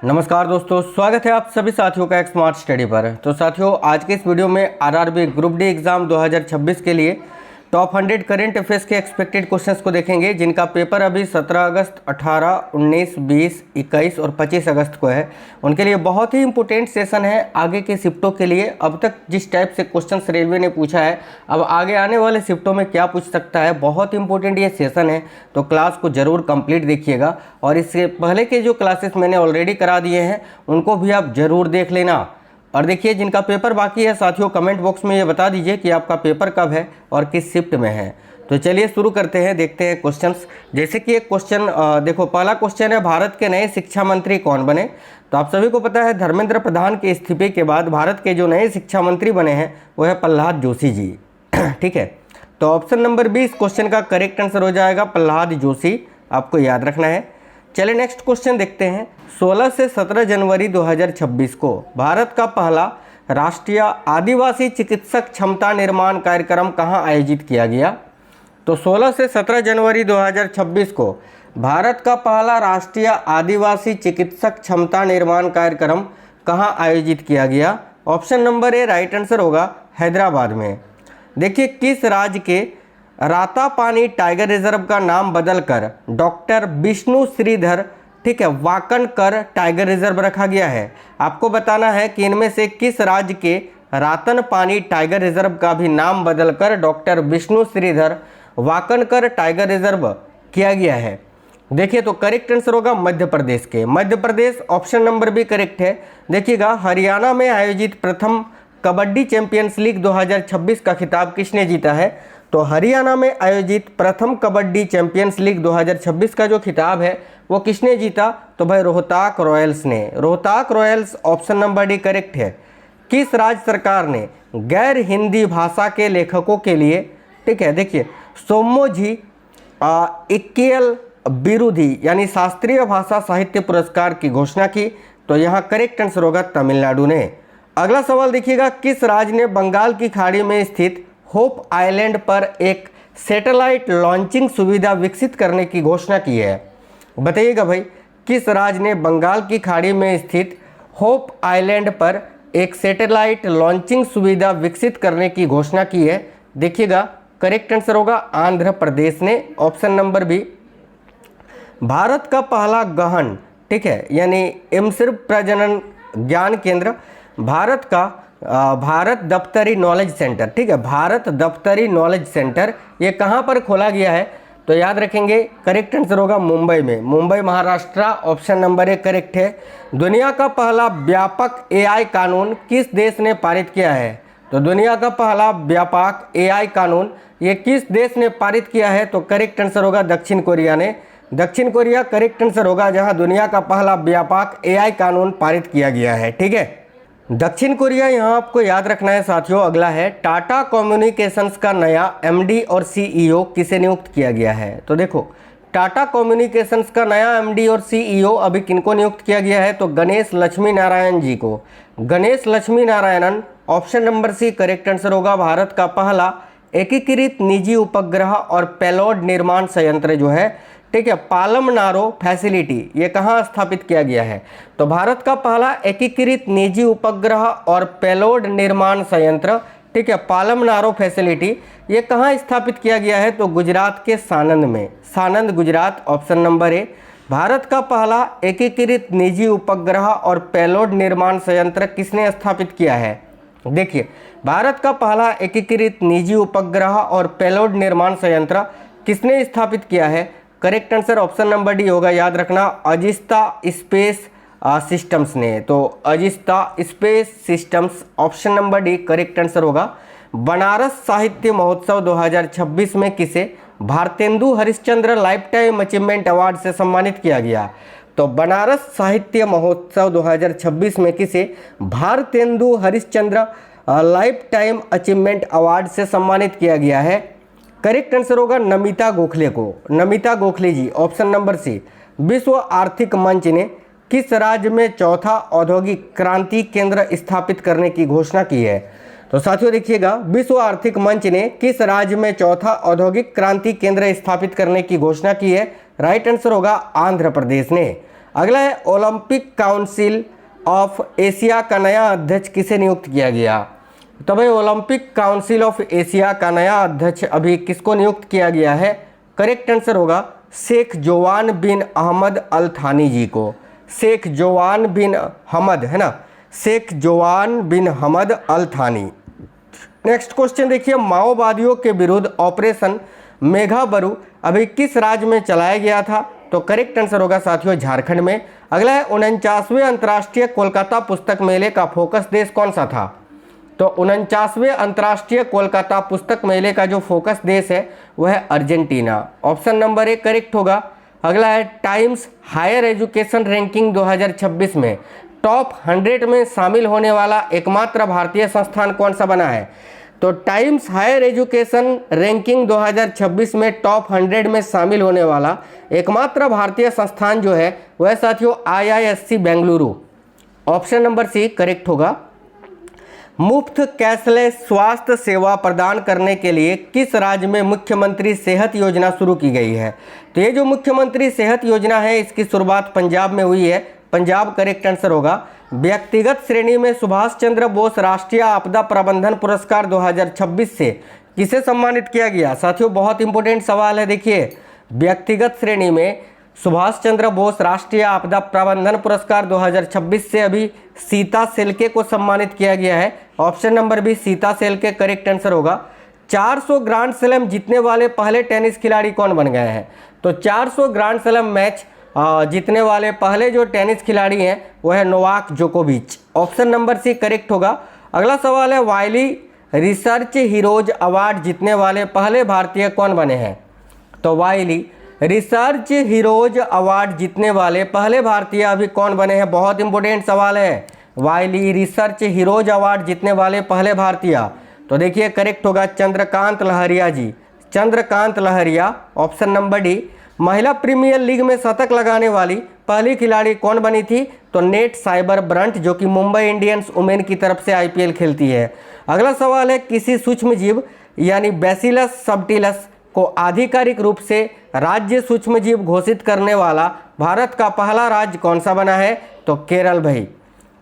नमस्कार दोस्तों, स्वागत है आप सभी साथियों का एक स्मार्ट स्टडी पर। तो साथियों, आज के इस वीडियो में आरआरबी ग्रुप डी एग्ज़ाम 2026 के लिए टॉप 100 करंट अफेयर्स के एक्सपेक्टेड क्वेश्चंस को देखेंगे, जिनका पेपर अभी 17 अगस्त, 18, 19, 20, 21 और 25 अगस्त को है। उनके लिए बहुत ही इंपॉर्टेंट सेशन है आगे के शिफ्टों के लिए। अब तक जिस टाइप से क्वेश्चंस रेलवे ने पूछा है, अब आगे आने वाले शिफ्टों में क्या पूछ सकता है, बहुत इंपॉर्टेंट ये सेशन है। तो क्लास को ज़रूर कंप्लीट देखिएगा, और इससे पहले के जो क्लासेस मैंने ऑलरेडी करा दिए हैं उनको भी आप ज़रूर देख लेना। और देखिए, जिनका पेपर बाकी है साथियों, कमेंट बॉक्स में ये बता दीजिए कि आपका पेपर कब है और किस शिफ्ट में है। तो चलिए शुरू करते हैं, देखते हैं क्वेश्चंस। जैसे कि एक क्वेश्चन देखो, पहला क्वेश्चन है, भारत के नए शिक्षा मंत्री कौन बने? तो आप सभी को पता है, धर्मेंद्र प्रधान के इस्तीफे के बाद भारत के जो नए शिक्षा मंत्री बने हैं वो है प्रहलाद जोशी जी। ठीक है, तो ऑप्शन नंबर 20 क्वेश्चन का करेक्ट आंसर हो जाएगा प्रहलाद जोशी, आपको याद रखना है। चलिए नेक्स्ट क्वेश्चन देखते हैं। 16 से 17 जनवरी 2026 को भारत का पहला राष्ट्रीय आदिवासी चिकित्सक क्षमता निर्माण कार्यक्रम कहां आयोजित किया गया? तो 16 से 17 जनवरी 2026 को भारत का पहला राष्ट्रीय आदिवासी चिकित्सक क्षमता निर्माण कार्यक्रम कहां आयोजित किया गया? ऑप्शन नंबर ए राइट आंसर होगा हैदराबाद में। देखिए, किस राज्य के रातापानी टाइगर रिजर्व का नाम बदलकर doctor Vishnu Shridhar Wakankar tiger reserve रखा गया है? आपको बताना है कि इनमें से किस राज्य के रातनपानी टाइगर रिजर्व का भी नाम बदलकर doctor Vishnu Shridhar Wakankar tiger reserve किया गया है। देखिए, तो करेक्ट आंसर होगा मध्य प्रदेश के। Madhya Pradesh, option number B correct है। देखिएगा, हरियाणा में आयोजित प्रथम कबड्डी चैंपियंस लीग 2026 का खिताब किसने जीता है? तो हरियाणा में आयोजित प्रथम कबड्डी चैंपियंस लीग 2026 का जो खिताब है वो किसने जीता? तो भाई रोहताक रॉयल्स ने। Rohtak royals, option number D correct है। किस राज्य सरकार ने गैर हिंदी भाषा के लेखकों के लिए, देखिए, सोमोजी इक्केल बिरुदी यानी शास्त्रीय भाषा साहित्य पुरस्कार की घोषणा की? तो यहाँ करेक्ट आंसर होगा तमिलनाडु ने। अगला सवाल देखिएगा, किस राज्य ने बंगाल की खाड़ी में स्थित होप आइलैंड पर एक सैटेलाइट लॉन्चिंग सुविधा विकसित करने की घोषणा की है? बताइएगा भाई, किस राज्य ने बंगाल की खाड़ी में स्थित होप आइलैंड पर एक सैटेलाइट लॉन्चिंग सुविधा विकसित करने की घोषणा की है? देखिएगा, करेक्ट आंसर होगा आंध्र प्रदेश ने, ऑप्शन नंबर बी। भारत का पहला गहन यानी एमसिर्फ प्रजनन ज्ञान केंद्र भारत दफ्तरी नॉलेज सेंटर, भारत दफ्तरी नॉलेज सेंटर, ये कहाँ पर खोला गया है? तो याद रखेंगे, करेक्ट आंसर होगा मुंबई में, Mumbai Maharashtra, option number A correct है। दुनिया का पहला व्यापक एआई कानून किस देश ने पारित किया है? तो दुनिया का पहला व्यापक एआई कानून ये किस देश ने पारित किया है? तो करेक्ट आंसर होगा दक्षिण कोरिया ने। दक्षिण कोरिया करेक्ट आंसर होगा, जहां दुनिया का पहला व्यापक एआई कानून पारित किया गया है। ठीक है, दक्षिण कोरिया यहाँ आपको याद रखना है साथियों। अगला है, टाटा कम्युनिकेशंस का नया एमडी और सीईओ किसे नियुक्त किया गया है? तो देखो, टाटा कम्युनिकेशंस का नया एमडी और सीईओ अभी किनको नियुक्त किया गया है? तो गणेश लक्ष्मी नारायण जी को। Ganesh Lakshmi Narayanan, option number C correct answer होगा। भारत का पहला एकीकृत निजी उपग्रह और पेलोड निर्माण संयंत्र जो है, पालमनारो फैसिलिटी, ये कहाँ स्थापित किया गया है? तो भारत का पहला एकीकृत निजी उपग्रह और पेलोड निर्माण संयंत्र, पालमनारो फैसिलिटी, ये कहाँ स्थापित किया गया है? तो गुजरात के सानंद में, Sanand Gujarat, option number A. Bharat का पहला एकीकृत निजी उपग्रह और पेलोड निर्माण संयंत्र किसने स्थापित किया है? देखिए, भारत का पहला एकीकृत निजी उपग्रह और पेलोड निर्माण संयंत्र किसने स्थापित किया है? Correct answer option number D होगा, याद रखना, अजिस्ता स्पेस सिस्टम्स ने। तो Azista space systems, option number D correct answer होगा। बनारस साहित्य महोत्सव 2026 में किसे Bharatendu Harishchandra lifetime achievement award से सम्मानित किया गया? तो बनारस साहित्य महोत्सव 2026 में किसे Bharatendu Harishchandra lifetime achievement award से सम्मानित किया गया है? करेक्ट आंसर होगा नमिता गोखले को, नमिता गोखले जी, ऑप्शन नंबर सी। विश्व आर्थिक मंच ने किस राज्य में चौथा औद्योगिक क्रांति केंद्र स्थापित करने की घोषणा की है? तो साथियों देखिएगा, विश्व आर्थिक मंच ने किस राज्य में चौथा औद्योगिक क्रांति केंद्र स्थापित करने की घोषणा की है? राइट आंसर होगा आंध्र प्रदेश ने। अगला है ओलंपिक काउंसिल ऑफ एशिया का नया अध्यक्ष किसे नियुक्त किया गया? तो भाई ओलंपिक काउंसिल ऑफ एशिया का नया अध्यक्ष अभी किसको नियुक्त किया गया है? करेक्ट आंसर होगा शेख जोवान बिन अहमद अल थानी जी को। शेख जोवान बिन हमद है ना, शेख जोवान बिन हमद अल थानी। नेक्स्ट क्वेश्चन देखिए, माओवादियों के विरुद्ध ऑपरेशन मेघाबरू अभी किस राज्य में चलाया गया था? तो करेक्ट आंसर होगा साथियों झारखंड में। अगला है 49वें अंतर्राष्ट्रीय कोलकाता पुस्तक मेले का फोकस देश कौन सा था? तो 49वें अंतर्राष्ट्रीय कोलकाता पुस्तक मेले का जो फोकस देश है वह है अर्जेंटीना। ऑप्शन नंबर 1 करेक्ट होगा। अगला है टाइम्स हायर एजुकेशन रैंकिंग 2026 में टॉप 100 में शामिल होने वाला एकमात्र भारतीय संस्थान कौन सा बना है? तो टाइम्स हायर एजुकेशन रैंकिंग 2026 में टॉप 100 में शामिल होने वाला एकमात्र भारतीय संस्थान जो है वह साथियों IISc Bengaluru. Option number C correct होगा। मुफ्त कैशलेस स्वास्थ्य सेवा प्रदान करने के लिए किस राज्य में मुख्यमंत्री सेहत योजना शुरू की गई है? तो ये जो मुख्यमंत्री सेहत योजना है इसकी शुरुआत पंजाब में हुई है। पंजाब करेक्ट आंसर होगा। व्यक्तिगत श्रेणी में सुभाष चंद्र बोस राष्ट्रीय आपदा प्रबंधन पुरस्कार 2026 से किसे सम्मानित किया गया? साथियों बहुत इंपॉर्टेंट सवाल है। देखिए व्यक्तिगत श्रेणी में सुभाष चंद्र बोस राष्ट्रीय आपदा प्रबंधन पुरस्कार 2026 से अभी सीता सेल्के को सम्मानित किया गया है। Option number B Sita Selke correct answer होगा। 400 ग्रैंड स्लैम जीतने वाले पहले टेनिस खिलाड़ी कौन बन गए हैं? तो 400 ग्रैंड स्लैम मैच जीतने वाले पहले जो टेनिस खिलाड़ी हैं वह है नोवाक जोकोविच। ऑप्शन नंबर सी करेक्ट होगा। अगला सवाल है वाइली रिसर्च हीरोज अवार्ड जीतने वाले पहले भारतीय कौन बने हैं? तो वाइली रिसर्च हीरोज अवार्ड जीतने वाले पहले भारतीय अभी कौन बने हैं? बहुत इंपॉर्टेंट सवाल है। वाइली रिसर्च हीरोज अवार्ड जीतने वाले पहले भारतीय, तो देखिए करेक्ट होगा Chandrakant Lahariya ji. Chandrakant Lahariya. Option number D. महिला प्रीमियर लीग में शतक लगाने वाली पहली खिलाड़ी कौन बनी थी? तो नेट साइबर ब्रंट जो कि मुंबई इंडियंस वुमेन की तरफ से IPL खेलती है। अगला सवाल है किसी सूक्ष्मजीव यानी बैसिलस सबटिलस को आधिकारिक रूप से राज्य सूक्ष्मजीव घोषित करने वाला भारत का पहला राज्य कौन सा बना है? तो केरल भाई।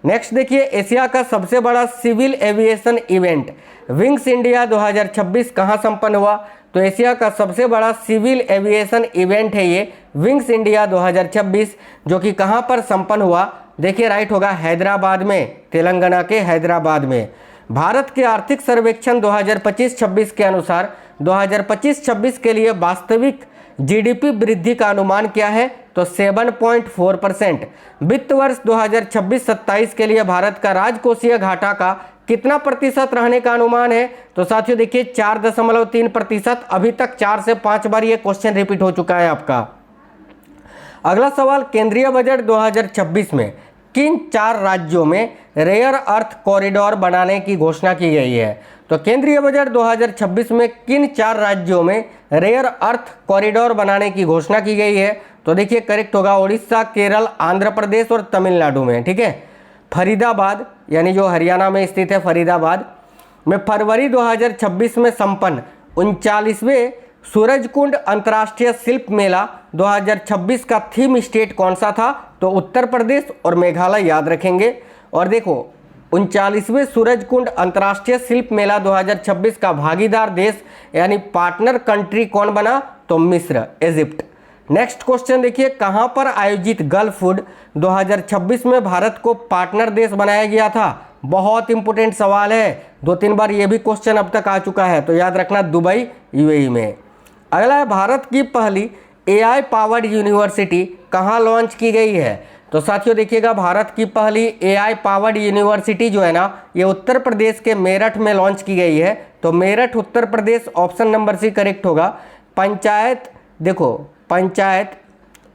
नेक्स्ट देखिए एशिया का सबसे बड़ा civil aviation event wings India 2026 कहाँ संपन्न हुआ? तो एशिया का सबसे बड़ा सिविल एविएशन इवेंट है ये विंग्स इंडिया 2026 जो कि कहाँ पर संपन्न हुआ? देखिए राइट होगा हैदराबाद में, तेलंगाना के हैदराबाद में। भारत के आर्थिक सर्वेक्षण 2025-26 के अनुसार 2025-26 के लिए वास्तविक GDP वृद्धि का अनुमान क्या है? तो 7.4%। वित्त वर्ष 2026-27 के लिए भारत का राजकोषीय घाटा का कितना प्रतिशत रहने का अनुमान है? तो साथियों देखिए 4.3%। अभी तक 4 से 5 बार ये क्वेश्चन रिपीट हो चुका है आपका। अगला सवाल केंद्रीय बजट 2026 में किन 4 राज्यों में रेयर अर्थ कॉरिडोर बनाने की घोषणा की गई है? तो केंद्रीय बजट 2026 में किन 4 राज्यों में रेयर अर्थ कॉरिडोर बनाने की घोषणा की गई है? तो देखिए करेक्ट होगा उड़ीसा, केरल, आंध्र प्रदेश और तमिलनाडु में। ठीक है। फरीदाबाद यानी जो हरियाणा में स्थित है फरीदाबाद में फरवरी 2026 में संपन्न 39वें सूरजकुंड अंतर्राष्ट्रीय शिल्प मेला 2026 का थीम स्टेट कौन सा था? तो उत्तर प्रदेश और मेघालय याद रखेंगे। और देखो 39वें सूरजकुंड अंतर्राष्ट्रीय शिल्प मेला 2026 का भागीदार देश यानी पार्टनर कंट्री कौन बना? तो मिस्र, इजिप्ट। नेक्स्ट क्वेश्चन देखिए कहां पर आयोजित गल्फ फूड 2026 में भारत को पार्टनर देश बनाया गया था? बहुत इंपॉर्टेंट सवाल है, 2-3 बार ये भी क्वेश्चन अब तक आ चुका है, तो याद रखना दुबई UAE में। अगला है भारत की पहली AI पावर्ड यूनिवर्सिटी कहाँ लॉन्च की गई है? तो साथियों देखिएगा भारत की पहली AI पावर्ड यूनिवर्सिटी जो है ना ये उत्तर प्रदेश के मेरठ में लॉन्च की गई है। तो Meerut Uttar Pradesh. Option number C correct होगा। पंचायत देखो पंचायत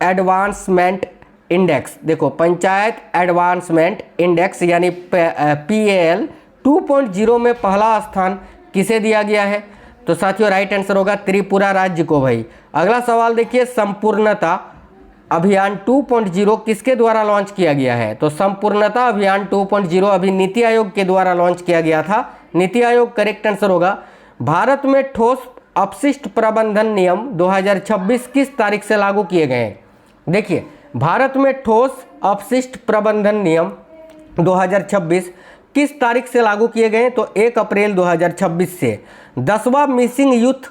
एडवांसमेंट इंडेक्स, देखो पंचायत एडवांसमेंट इंडेक्स यानी PAL 2.0 में पहला स्थान किसे दिया गया है? तो साथियों राइट आंसर होगा त्रिपुरा राज्य को भाई। अगला सवाल देखिए संपूर्णता अभियान 2.0 किसके द्वारा लॉन्च किया गया है? तो संपूर्णता अभियान 2.0 अभी नीति आयोग के द्वारा लॉन्च किया गया था। नीति आयोग करेक्ट आंसर होगा। भारत में ठोस अपशिष्ट प्रबंधन नियम 2026 किस तारीख से लागू किए गए हैं? देखिए भारत में ठोस अपशिष्ट प्रबंधन नियम 2026 किस तारीख से लागू किए गए? तो 1 अप्रैल 2026 से। 10वां मिसिंग यूथ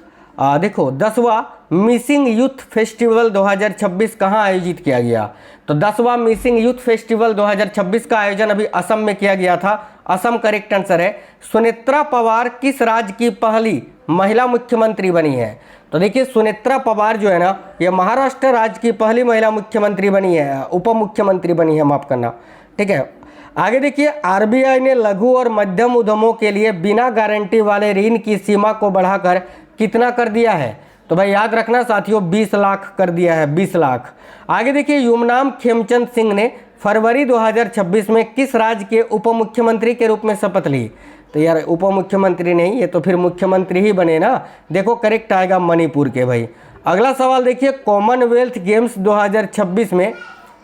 देखो 10वां मिसिंग यूथ फेस्टिवल 2026 कहाँ आयोजित किया गया? तो 10वां मिसिंग यूथ फेस्टिवल 2026 का आयोजन अभी असम में किया गया था। असम करेक्ट आंसर है। सुनेत्रा पवार किस राज्य की पहली महिला मुख्यमंत्री बनी है? तो देखिए सुनेत्रा पवार जो है ना, ये महाराष्ट्र राज्य की पहली महिला मुख्यमंत्री बनी है, उप मुख्यमंत्री बनी है, माफ करना, ठीक है। आगे देखिए, आरबीआई ने लघु और मध्यम उद्यमों के लिए बिना गारंटी वाले ऋण की सीमा को बढ़ाकर कितना कर दिया है? तो भाई याद रखना साथियों, 20 लाख कर दिया है, 20 लाख। आगे देखिए, युमनाम खेमचंद सिंह ने फरवरी 2026 में किस राज्य के उप मुख्यमंत्री के रूप में शपथ ली? तो यार उप मुख्यमंत्री नहीं, ये तो फिर मुख्यमंत्री ही बने ना। देखो करेक्ट आएगा मणिपुर के भाई। अगला सवाल देखिए, कॉमनवेल्थ गेम्स 2026 में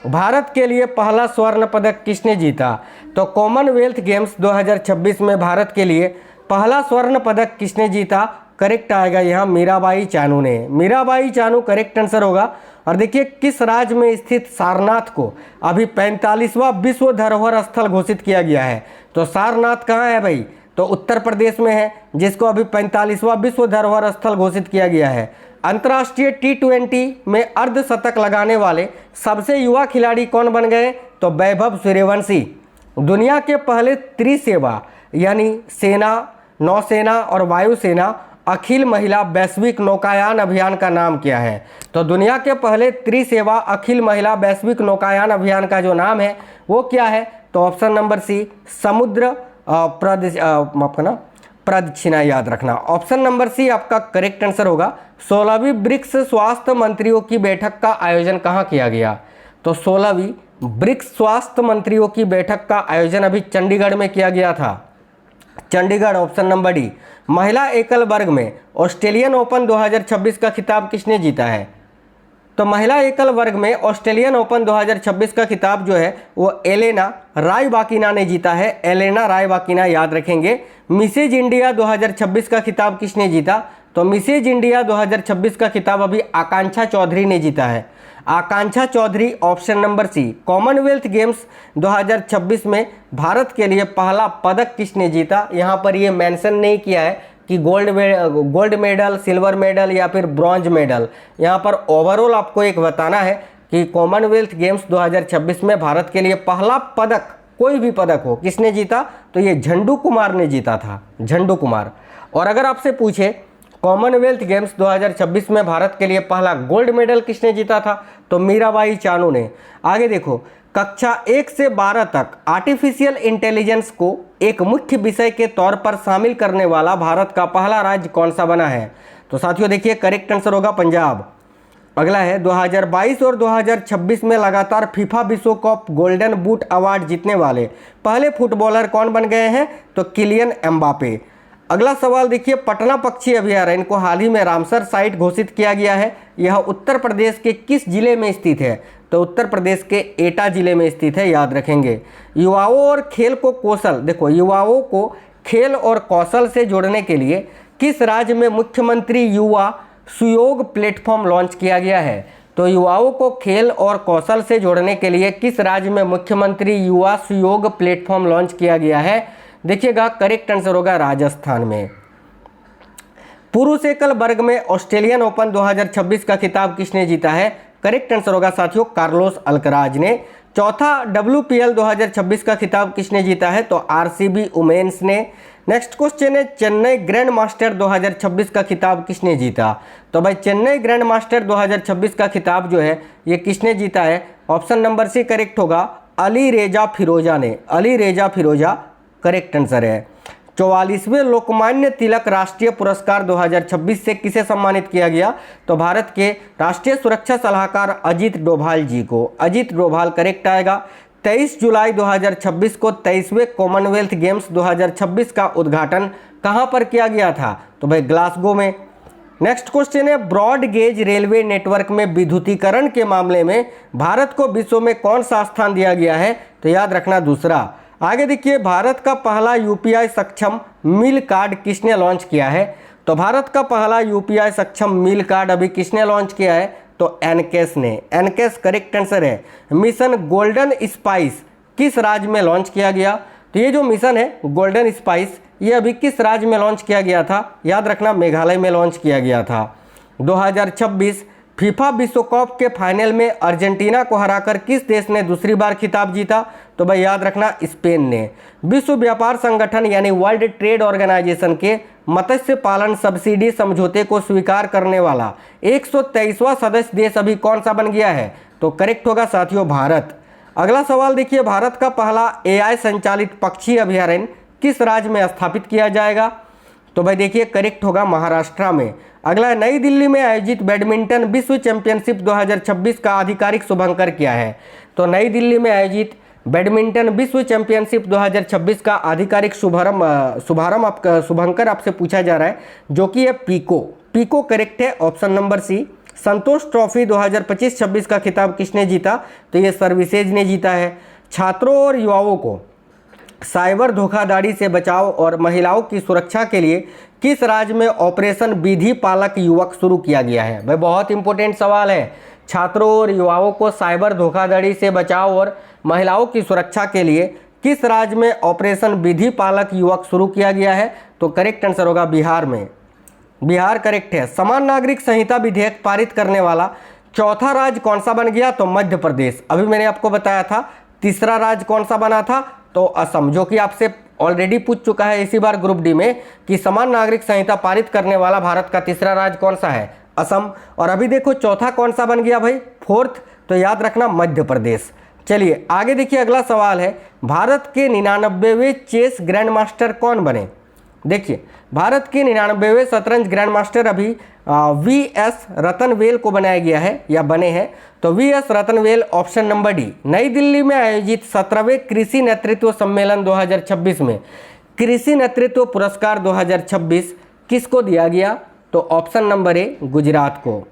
भारत के लिए पहला स्वर्ण पदक किसने जीता? तो कॉमनवेल्थ गेम्स 2026 में भारत के लिए पहला स्वर्ण पदक किसने जीता? करेक्ट आएगा यहाँ मीराबाई चानू ने। मीराबाई चानू करेक्ट आंसर होगा। और देखिए, किस राज्य में स्थित सारनाथ को अभी 45वां विश्व धरोहर स्थल घोषित किया गया है? तो सारनाथ कहाँ है भाई? तो उत्तर प्रदेश में है, जिसको अभी 45वां विश्व धरोहर स्थल घोषित किया गया है। अंतर्राष्ट्रीय T20 में अर्धशतक लगाने वाले सबसे युवा खिलाड़ी कौन बन गए? तो वैभव सूर्यवंशी। दुनिया के पहले त्रिसेवा यानी सेना, नौसेना और वायुसेना अखिल महिला वैश्विक नौकायान अभियान का नाम क्या है? तो दुनिया के पहले त्रिसेवा अखिल महिला वैश्विक नौकायान अभियान का जो नाम है वो क्या है? तो ऑप्शन नंबर सी, समुद्र प्रदक्षिणा, याद रखना। ऑप्शन नंबर सी आपका करेक्ट आंसर होगा। 16वीं ब्रिक्स स्वास्थ्य मंत्रियों की बैठक का आयोजन कहाँ किया गया? तो 16वीं ब्रिक्स स्वास्थ्य मंत्रियों की बैठक का आयोजन अभी चंडीगढ़ में किया गया था। Chandigarh, option number D. महिला एकल वर्ग में ऑस्ट्रेलियन ओपन 2026 का खिताब किसने जीता है? तो महिला एकल वर्ग में ऑस्ट्रेलियन ओपन 2026 का खिताब जो है वो एलेना रायबाकिना ने जीता है। एलेना रायबाकिना, याद रखेंगे। मिसेज इंडिया 2026 का खिताब किसने जीता? तो मिसेज इंडिया 2026 का खिताब अभी आकांक्षा चौधरी ने जीता है। Akanksha Chaudhary, option number C. Commonwealth games 2026 में भारत के लिए पहला पदक किसने जीता? यहाँ पर ये मेंशन नहीं किया है कि गोल्ड मेडल, सिल्वर मेडल या फिर ब्रॉन्ज मेडल। यहाँ पर ओवरऑल आपको एक बताना है कि कॉमनवेल्थ गेम्स 2026 में भारत के लिए पहला पदक, कोई भी पदक हो, किसने जीता? तो ये झंडू कुमार ने जीता था, झंडू कुमार। और अगर आपसे पूछे कॉमनवेल्थ गेम्स 2026 में भारत के लिए पहला गोल्ड मेडल किसने जीता था? तो मीराबाई चानू ने। आगे देखो, कक्षा 1 से 12 तक आर्टिफिशियल इंटेलिजेंस को एक मुख्य विषय के तौर पर शामिल करने वाला भारत का पहला राज्य कौन सा बना है? तो साथियों देखिए करेक्ट आंसर होगा पंजाब। अगला है 2022 और 2026 में लगातार फीफा विश्व कप गोल्डन बूट अवार्ड जीतने वाले पहले फुटबॉलर कौन बन गए हैं? तो किलियन एम्बापे। अगला सवाल देखिए, पटना पक्षी अभयारण्य को हाल ही में रामसर साइट घोषित किया गया है। यह उत्तर प्रदेश के किस जिले में स्थित है? तो उत्तर प्रदेश के एटा जिले में स्थित है, याद रखेंगे। युवाओं और खेल को कौशल, देखो युवाओं को खेल और कौशल से जोड़ने के लिए किस राज्य में मुख्यमंत्री युवा सुयोग प्लेटफॉर्म लॉन्च किया गया है? तो युवाओं को खेल और कौशल से जोड़ने के लिए किस राज्य में मुख्यमंत्री युवा सुयोग प्लेटफॉर्म लॉन्च किया गया है? देखिएगा करेक्ट आंसर होगा राजस्थान में। पुरुष एकल वर्ग में ऑस्ट्रेलियन ओपन 2026 का खिताब किसने जीता है? करेक्ट आंसर होगा साथियों कार्लोस अल्कराज ने। चौथा WPL 2026 का खिताब किसने जीता है? तो RCB वुमेन्स ने। नेक्स्ट क्वेश्चन है, चेन्नई ग्रैंड मास्टर 2026 का खिताब किसने जीता? तो भाई चेन्नई ग्रैंड मास्टर 2026 का खिताब जो है ये किसने जीता है? ऑप्शन नंबर सी करेक्ट होगा, अली रेजा फिरोजा ने। अली रेजा फिरोजा करेक्ट आंसर है। 44वें लोकमान्य तिलक राष्ट्रीय पुरस्कार 2026 से किसे सम्मानित किया गया? तो भारत के राष्ट्रीय सुरक्षा सलाहकार अजीत डोभाल जी को। अजीत डोभाल करेक्ट आएगा। 23 जुलाई 2026 को 23वें कॉमनवेल्थ गेम्स 2026 का उद्घाटन कहां पर किया गया था? तो भाई ग्लासगो में। नेक्स्ट क्वेश्चन है, ब्रॉड गेज रेलवे नेटवर्क में विद्युतीकरण के मामले में भारत को विश्व में कौन सा स्थान दिया गया है? तो याद रखना दूसरा। आगे देखिए, भारत का पहला UPI सक्षम मील कार्ड किसने लॉन्च किया है? तो भारत का पहला UPI सक्षम मील कार्ड अभी किसने लॉन्च किया है? तो तो एनकेस ने। एनकेस करेक्ट आंसर है। मिशन गोल्डन स्पाइस किस राज्य में लॉन्च किया गया? तो ये जो मिशन है गोल्डन स्पाइस, ये अभी किस राज्य में लॉन्च किया गया था? याद रखना, मेघालय में लॉन्च किया गया था। 2026 फीफा विश्व कप के फाइनल में अर्जेंटीना को हराकर किस देश ने दूसरी बार खिताब जीता? तो भाई याद रखना, स्पेन ने। विश्व व्यापार संगठन यानी वर्ल्ड ट्रेड ऑर्गेनाइजेशन के मत्स्य पालन सब्सिडी समझौते को स्वीकार करने वाला 123वां सदस्य देश अभी कौन सा बन गया है? तो करेक्ट होगा साथियों, भारत। अगला सवाल देखिए, भारत का पहला AI संचालित पक्षी अभयारण्य किस राज्य में स्थापित किया जाएगा? तो भाई देखिए करेक्ट होगा, महाराष्ट्र में। अगला है, नई दिल्ली में आयोजित बैडमिंटन विश्व चैंपियनशिप 2026 का आधिकारिक शुभंकर क्या है? तो नई दिल्ली में आयोजित बैडमिंटन विश्व चैंपियनशिप 2026 का आधिकारिक शुभंकर आपसे पूछा जा रहा है, जो कि है पीको। पीको करेक्ट है, ऑप्शन नंबर सी। संतोष ट्रॉफी 2025-26 का खिताब किसने जीता? तो ये सर्विसेज ने जीता है। छात्रों और युवाओं को साइबर धोखाधड़ी से बचाव और महिलाओं की सुरक्षा के लिए किस राज्य में ऑपरेशन विधि पालक युवक शुरू किया गया है? भाई बहुत इंपॉर्टेंट सवाल है। छात्रों और युवाओं को साइबर धोखाधड़ी से बचाव और महिलाओं की सुरक्षा के लिए किस राज्य में ऑपरेशन विधि पालक युवक शुरू किया गया है? तो करेक्ट आंसर होगा बिहार में। बिहार करेक्ट है। समान नागरिक संहिता विधेयक पारित करने वाला चौथा राज्य कौन सा बन गया? तो मध्य प्रदेश। अभी मैंने आपको बताया था तीसरा राज्य कौन सा बना था? तो असम, जो कि आपसे ऑलरेडी पूछ चुका है इसी बार ग्रुप डी में कि समान नागरिक संहिता पारित करने वाला भारत का तीसरा राज्य कौन सा है? असम। और अभी देखो चौथा कौन सा बन गया भाई? फोर्थ। तो याद रखना मध्य प्रदेश। चलिए आगे देखिए, अगला सवाल है, भारत के 99वें चेस ग्रैंड मास्टर कौन बने? देखिए भारत के 99वें शतरंज ग्रैंड मास्टर अभी VS रतनवेल को बनाया गया है या बने हैं। तो VS रतनवेल ऑप्शन नंबर डी। नई दिल्ली में आयोजित 17वें कृषि नेतृत्व सम्मेलन 2026 में कृषि नेतृत्व पुरस्कार 2026 किसको दिया गया? तो ऑप्शन नंबर ए, गुजरात को।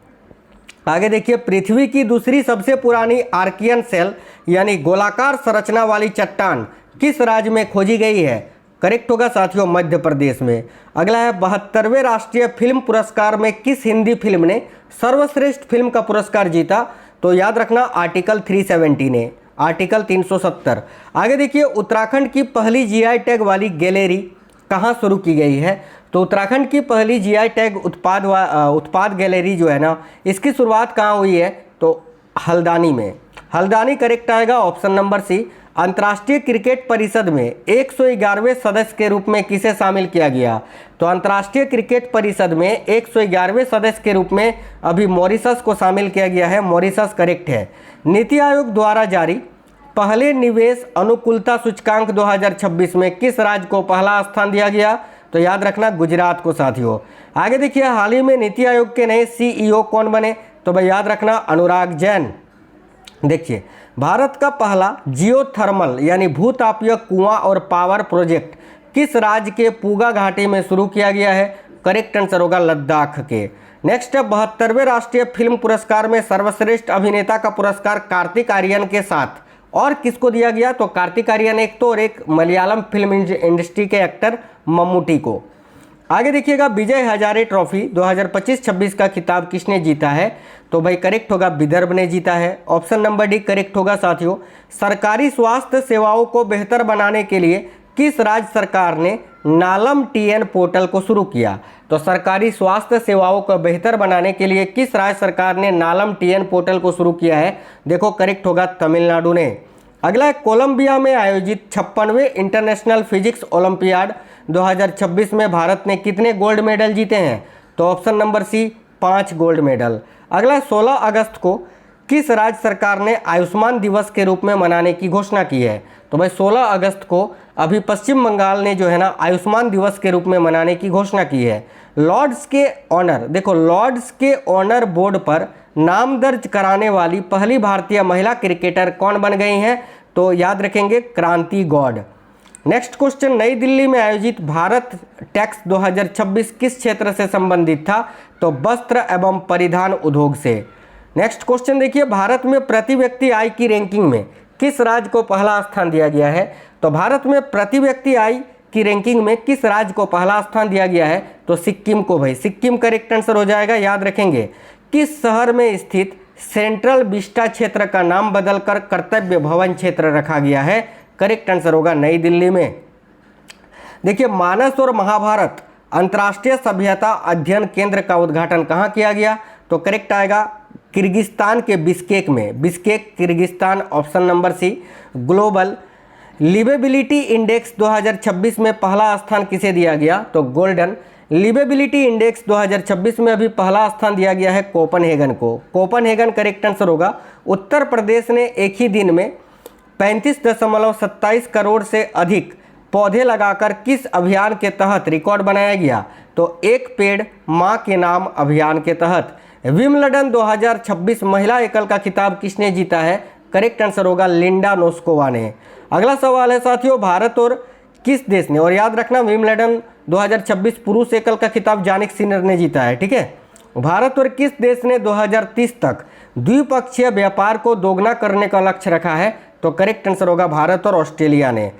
आगे देखिए, पृथ्वी की दूसरी सबसे पुरानी आर्कियन सेल यानी गोलाकार संरचना वाली चट्टान किस राज्य में खोजी गई है? करेक्ट होगा साथियों, मध्य प्रदेश में। अगला है, 72वें राष्ट्रीय फिल्म पुरस्कार में किस हिंदी फिल्म ने सर्वश्रेष्ठ फिल्म का पुरस्कार जीता? तो याद रखना, आर्टिकल 370 ने, आर्टिकल 370। आगे देखिए, उत्तराखंड की पहली GI टैग वाली गैलरी कहाँ शुरू की गई है? तो उत्तराखंड की पहली GI टैग उत्पाद गैलरी जो है ना, इसकी शुरुआत कहाँ हुई है? तो हल्द्वानी में। हल्द्वानी करेक्ट आएगा, ऑप्शन नंबर सी। अंतर्राष्ट्रीय क्रिकेट परिषद में 111वें सदस्य के रूप में किसे शामिल किया गया? तो अंतर्राष्ट्रीय क्रिकेट परिषद में 111वें सदस्य के रूप में अभी मॉरिशस को शामिल किया गया है। मॉरिशस करेक्ट है। नीति आयोग द्वारा जारी पहले निवेश अनुकूलता सूचकांक 2026 में किस राज्य को पहला स्थान दिया गया? तो याद रखना, गुजरात को साथियों। आगे देखिए, हाल ही में नीति आयोग के नए CEO कौन बने? तो भाई याद रखना, अनुराग जैन। देखिए, भारत का पहला जियोथर्मल यानी भूतापीय कुआं और पावर प्रोजेक्ट किस राज्य के पूगा घाटी में शुरू किया गया है? करेक्ट आंसर होगा लद्दाख के। नेक्स्ट है, 72वें राष्ट्रीय फिल्म पुरस्कार में सर्वश्रेष्ठ अभिनेता का पुरस्कार कार्तिक आर्यन के साथ और किसको दिया गया? तो कार्तिक आर्यन एक तो, और एक मलयालम फिल्म इंडस्ट्री के एक्टर मम्मूटी को। आगे देखिएगा, विजय हजारे ट्रॉफी 2025-26 का खिताब किसने जीता है? तो भाई करेक्ट होगा, विदर्भ ने जीता है। ऑप्शन नंबर डी करेक्ट होगा साथियों। सरकारी स्वास्थ्य सेवाओं को बेहतर बनाने के लिए किस राज्य सरकार ने नालम TN पोर्टल को शुरू किया? तो सरकारी स्वास्थ्य सेवाओं को बेहतर बनाने के लिए किस राज्य सरकार ने नालम TN पोर्टल को शुरू किया है? देखो करेक्ट होगा, तमिलनाडु ने। अगला है, कोलंबिया में आयोजित 56वें इंटरनेशनल फिजिक्स ओलंपियाड 2026 में भारत ने कितने गोल्ड मेडल जीते हैं? तो option number C, 5 gold medal. अगला 16 अगस्त को किस राज्य सरकार ने आयुष्मान दिवस के रूप में मनाने की घोषणा की है? तो भाई 16 अगस्त को अभी पश्चिम बंगाल ने जो है ना आयुष्मान दिवस के रूप में मनाने की घोषणा की है। लॉर्ड्स के ऑनर, देखो लॉर्ड्स के ऑनर बोर्ड पर नाम दर्ज कराने वाली पहली भारतीय महिला क्रिकेटर कौन बन गई हैं? तो याद रखेंगे, क्रांति गौड़। नेक्स्ट क्वेश्चन, नई दिल्ली में आयोजित भारत टैक्स 2026 किस क्षेत्र से संबंधित था? तो वस्त्र एवं परिधान उद्योग से। नेक्स्ट क्वेश्चन देखिए, भारत में प्रति व्यक्ति आय की रैंकिंग में किस राज्य को पहला स्थान दिया गया है? तो भारत में प्रति व्यक्ति आय की रैंकिंग में किस राज्य को पहला स्थान दिया गया है? तो सिक्किम को। भाई सिक्किम करेक्ट आंसर हो जाएगा, याद रखेंगे। किस शहर में स्थित सेंट्रल विस्टा क्षेत्र का नाम बदलकर कर्तव्य भवन क्षेत्र रखा गया है? करेक्ट आंसर होगा नई दिल्ली में। देखिए, मानस और महाभारत अंतर्राष्ट्रीय सभ्यता अध्ययन केंद्र का उद्घाटन कहाँ किया गया? तो करेक्ट आएगा किर्गिस्तान के बिश्केक में, Bishkek Kyrgyzstan, option number C. Global liveability index 2026 में पहला स्थान किसे दिया गया? तो गोल्डन लिवेबिलिटी इंडेक्स 2026 में अभी पहला स्थान दिया गया है कोपनहेगन को। कोपनहेगन करेक्ट आंसर होगा। उत्तर प्रदेश ने एक ही दिन में 35.27 करोड़ से अधिक पौधे लगाकर किस अभियान के तहत रिकॉर्ड बनाया गया? तो एक पेड़ मां के नाम अभियान के तहत। विम्बलडन 2026 महिला एकल का खिताब किसने जीता है? करेक्ट आंसर होगा लिंडा नोस्कोवा ने। अगला सवाल है साथियों, भारत और किस देश ने, और याद रखना विम्बलडन 2026 पुरुष एकल का खिताब जानिक सिनर ने जीता है, ठीक है। भारत और किस देश ने 2030 तक द्विपक्षीय व्यापार को दोगुना करने का लक्ष्य रखा है? तो करेक्ट आंसर होगा भारत और ऑस्ट्रेलिया ने।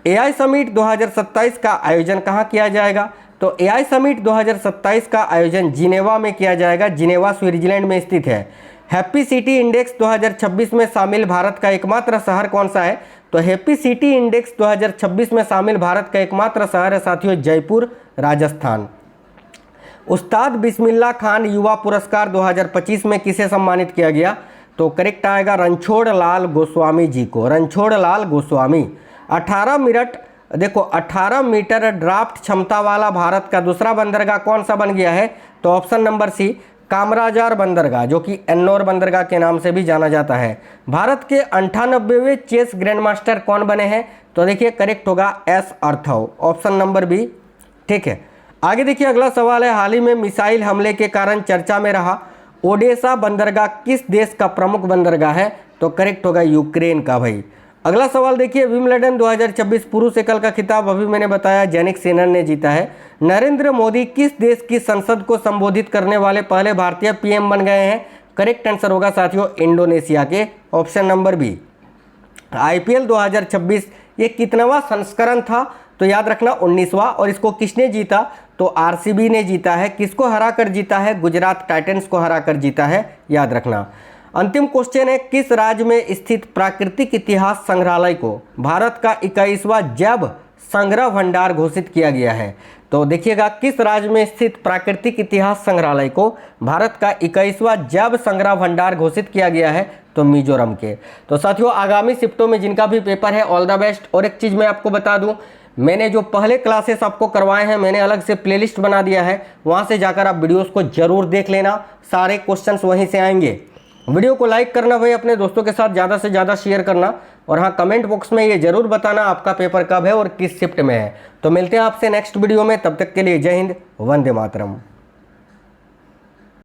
एआई समिट 2027 का आयोजन कहाँ किया जाएगा? तो एआई समिट 2027 का आयोजन जिनेवा में किया जाएगा। जिनेवा स्विट्जरलैंड में स्थित है। हैप्पी सिटी इंडेक्स 2026 में शामिल भारत का एकमात्र शहर कौन सा है? तो हैप्पी सिटी इंडेक्स 2026 में शामिल भारत का एकमात्र शहर है साथियों जयपुर, राजस्थान। उस्ताद बिस्मिल्लाह खान युवा पुरस्कार 2025 में किसे सम्मानित किया गया? तो करेक्ट आएगा रणछोड़ लाल गोस्वामी जी को, रणछोड़ लाल गोस्वामी। 18 मीटर ड्राफ्ट क्षमता वाला भारत का दूसरा बंदरगाह कौन सा बन गया है? तो ऑप्शन नंबर सी कामराजार बंदरगाह, जो कि एन्नौर बंदरगाह के नाम से भी जाना जाता है। भारत के 98वें चेस ग्रैंडमास्टर कौन बने हैं? तो देखिए करेक्ट होगा एस अर्थव, ऑप्शन नंबर बी, ठीक है। आगे देखिए अगला सवाल है, हाल ही में मिसाइल हमले के कारण चर्चा में रहा ओडेसा बंदरगाह किस देश का प्रमुख बंदरगाह है? तो करेक्ट होगा यूक्रेन का भाई। अगला सवाल देखिए, विम्बलडन 2026 पुरुष एकल का खिताब अभी मैंने बताया जैनिक सिनर ने जीता है। नरेंद्र मोदी किस देश की संसद को संबोधित करने वाले पहले भारतीय पीएम बन गए हैं? करेक्ट आंसर होगा साथियों इंडोनेशिया के, ऑप्शन नंबर बी। आईपीएल 2026 ये कितनावा संस्करण था? तो याद रखना 19वां, और इसको किसने जीता? तो आरसीबी ने जीता है। किसको हराकर जीता है? गुजरात टाइटंस को हराकर जीता है, याद रखना। अंतिम क्वेश्चन है, किस राज्य में स्थित प्राकृतिक इतिहास संग्रहालय को भारत का 21वां जैव संग्रह भंडार घोषित किया गया है? तो देखिएगा किस राज्य में स्थित प्राकृतिक इतिहास संग्रहालय को भारत का 21वां जैव संग्रह भंडार घोषित किया गया है? तो मिजोरम के। तो साथियों आगामी शिफ्टों में जिनका भी पेपर है ऑल द बेस्ट। और एक चीज़ मैं आपको बता दूं, मैंने जो पहले क्लासेस आपको करवाए हैं मैंने अलग से प्लेलिस्ट बना दिया है, वहां से जाकर आप वीडियोस को जरूर देख लेना, सारे क्वेश्चंस वहीं से आएंगे। वीडियो को लाइक करना भाई, अपने दोस्तों के साथ ज़्यादा से ज़्यादा शेयर करना, और हाँ कमेंट बॉक्स में ये जरूर बताना आपका पेपर कब है और किस शिफ्ट में है। तो मिलते हैं आपसे नेक्स्ट वीडियो में, तब तक के लिए जय हिंद, वंदे मातरम।